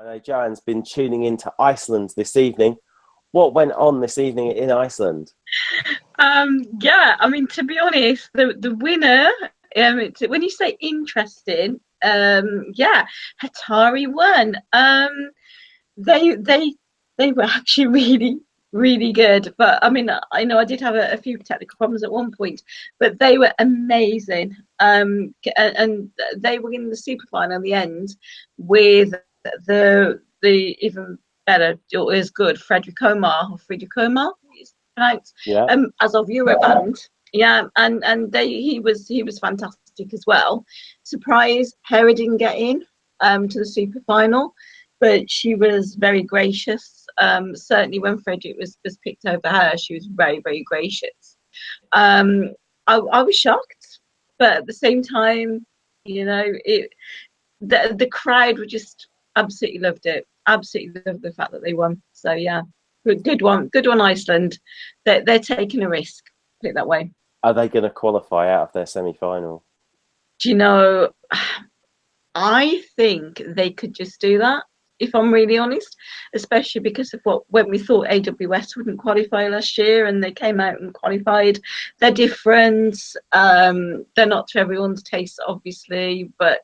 I know Joanne's been tuning into Iceland this evening. What went on this evening in Iceland? Yeah, I mean, to be honest, the winner, when you say interesting, yeah, Hatari won. They were actually really good. But I mean, I know I did have a few technical problems at one point, but they were amazing. And they were in the super final in the end with the even better or as good Frederick Omar or Friedrich Omar, it's pronounced, Yeah. as of Euroband. Yeah, and he was fantastic as well. Surprised Hera didn't get in to the super final, but she was very gracious. Certainly when Frederick was picked over her, she was very gracious. I was shocked, but at the same time, you know, the crowd were just absolutely loved it. Absolutely loved the fact that they won. So yeah, good one, Iceland. They're taking a risk, put it that way. Are they going to qualify out of their semi-final? Do you know, I think they could just do that, if I'm really honest, especially because of when we thought AWS wouldn't qualify last year and they came out and qualified. They're different. They're not to everyone's taste, obviously, but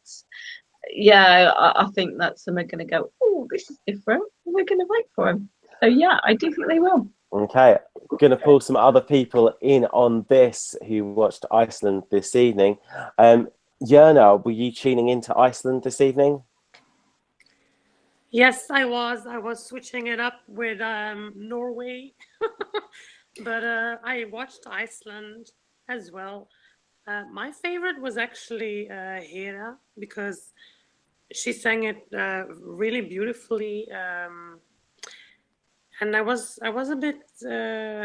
yeah, I think that some are going to go, oh, this is different. We're going to wait for them. So yeah, I do think they will. Okay, going to pull some other people in on this who watched Iceland this evening. Jörna, were you tuning into Iceland this evening? Yes, I was. I was switching it up with Norway, but I watched Iceland as well. My favorite was actually Hera, because she sang it really beautifully, and I was a bit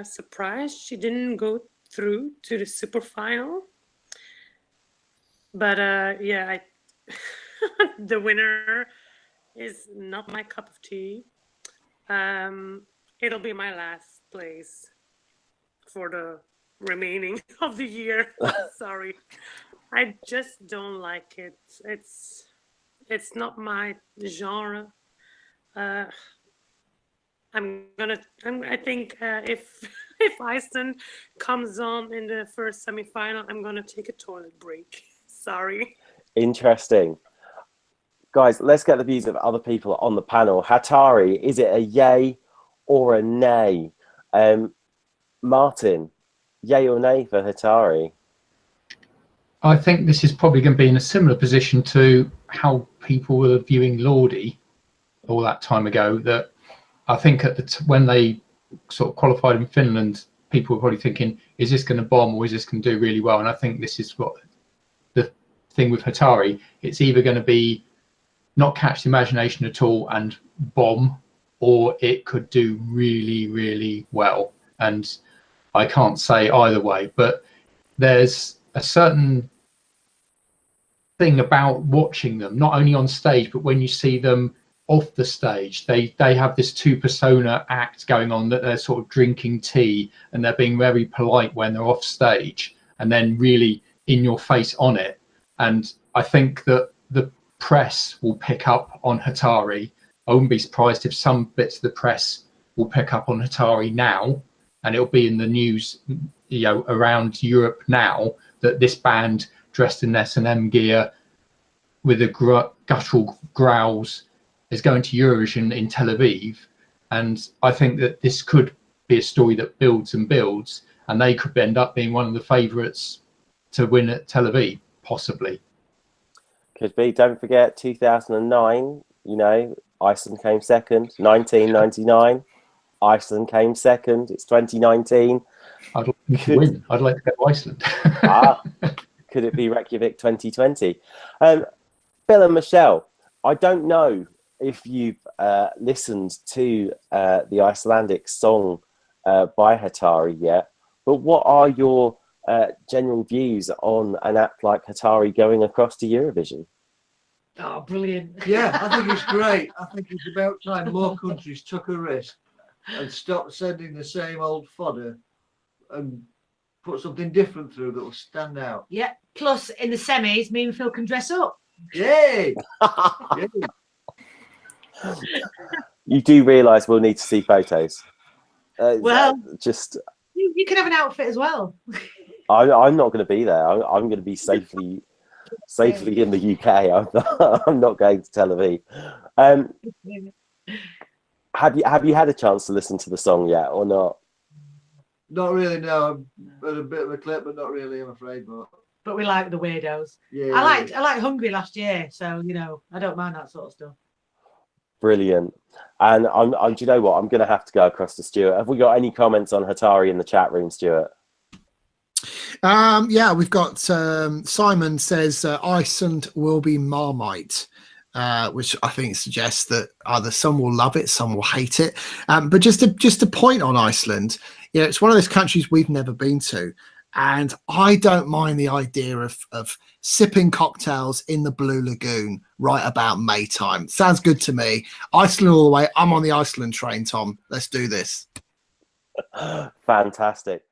surprised she didn't go through to the super final. But yeah, the winner is not my cup of tea. It'll be my last place for the remaining of the year. Sorry, I just don't like it. It's not my genre. I think if Iceland comes on in the first semi-final, I'm gonna take a toilet break. Sorry. Interesting. Guys, let's get the views of other people on the panel. Hatari, is it a yay or a nay? Martin, yay or nay for Hatari? I think this is probably going to be in a similar position to how people were viewing Lordi all that time ago. That I think at when they sort of qualified in Finland, people were probably thinking, is this going to bomb or is this going to do really well? And I think this is what the thing with Hatari. It's either going to be not catch the imagination at all and bomb, or it could do really well. And I can't say either way, but there's a certain thing about watching them, not only on stage, but when you see them off the stage, they have this two persona act going on, that they're sort of drinking tea and they're being very polite when they're off stage and then really in your face on it. And I think that the press will pick up on Hatari. I wouldn't be surprised if some bits of the press will pick up on Hatari now, and it'll be in the news, you know, around Europe now, that this band dressed in S&M gear with the guttural growls is going to Eurovision in Tel Aviv. And I think that this could be a story that builds and builds, and they could end up being one of the favourites to win at Tel Aviv, possibly. Could be. Don't forget 2009, you know, Iceland came second. 1999, Iceland came second. It's 2019. I'd like to win. I'd like to go to Iceland. Could it be Reykjavik 2020? Bill and Michelle, I don't know if you've listened to the Icelandic song by Hatari yet, but what are your general views on an act like Hatari going across to Eurovision? Oh, brilliant. Yeah, I think it's great. I think it's about time more countries took a risk and stopped sending the same old fodder and put something different through that will stand out. Yeah, plus in the semis, me and Phil can dress up. Yay! Yay. You do realise we'll need to see photos. Well, just you can have an outfit as well. I'm not going to be there. I'm going to be safely in the UK. I'm not going to Tel Aviv. Have you had a chance to listen to the song yet, or not? Not really. No, I've had a bit of a clip, but not really. I'm afraid, But we like the weirdos. yeah. I liked Hungry last year, so I don't mind that sort of stuff. Brilliant. And do you know what? I'm going to have to go across to Stuart. Have we got any comments on Hatari in the chat room, Stuart? Yeah, we've got Simon says Iceland will be Marmite, which I think suggests that either some will love it, some will hate it. But just a point on Iceland, it's one of those countries we've never been to. And I don't mind the idea of sipping cocktails in the Blue Lagoon right about May time. Sounds good to me. Iceland all the way. I'm on the Iceland train, Tom. Let's do this. Fantastic.